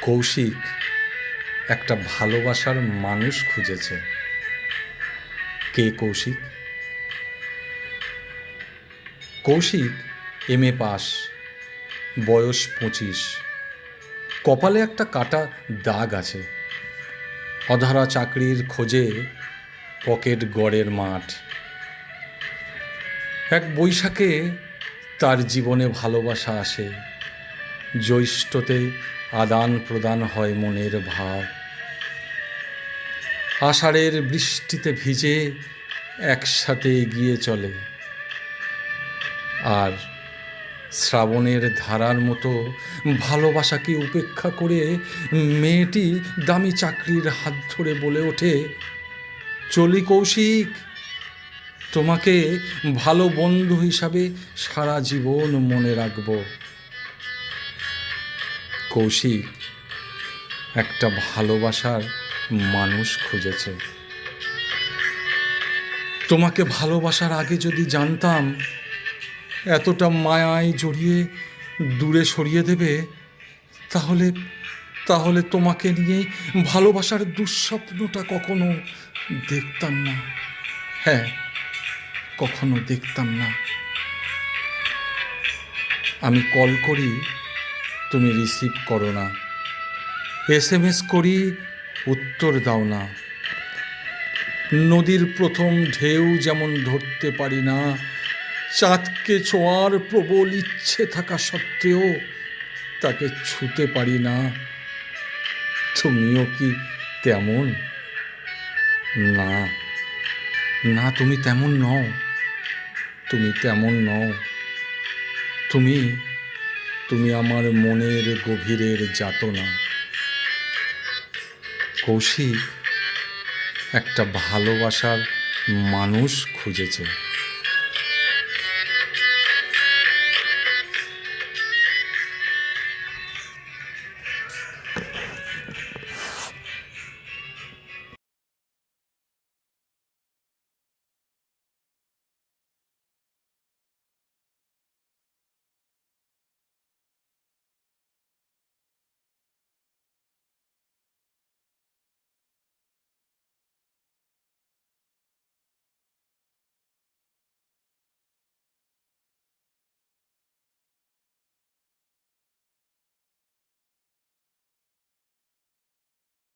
কৌশিক একটা ভালোবাসার মানুষ খুঁজেছে। কে কৌশিক? কৌশিক এমএ পাস, বয়স 25, কপালে একটা কাটা দাগ আছে। অধরা চাকরির খোঁজে পকেট গড়ের মাঠ। এক বৈশাখে তার জীবনে ভালোবাসা আসে। জ্যৈষ্ঠতে আদান প্রদান হয় মনের ভাব। আষাঢ়ের বৃষ্টিতে ভিজে একসাথে এগিয়ে চলে। আর শ্রাবণের ধারার মতো ভালোবাসাকে উপেক্ষা করে মেয়েটি দামি চাকরির হাত ধরে বলে ওঠে, চলি কৌশিক, তোমাকে ভালো বন্ধু হিসাবে সারা জীবন মনে রাখব। কৌশিক একটা ভালোবাসার মানুষ খুঁজেছে। তোমাকে ভালোবাসার আগে যদি জানতাম এতটা মায়ায় জড়িয়ে দূরে সরিয়ে দেবে, তাহলে তাহলে তোমাকে নিয়ে ভালোবাসার দুঃস্বপ্নটা কখনো দেখতাম না। হ্যাঁ, কখনো দেখতাম না। আমি কল করি, তুমি রিসিভ করো না। SMS করি, উত্তর দাও না। নদীর প্রথম ঢেউ যেমন ধরতে পারি না, চাঁদকে ছোঁয়ার প্রবল ইচ্ছে থাকা সত্ত্বেও তাকে ছুঁতে পারি না। তুমিও কি তেমন? না না, তুমি তেমন নও। তুমি তেমন নও। তুমি তুমি আমার মনের গভীরের যাতনা। কৌশিক একটা ভালোবাসার মানুষ খুঁজেছে।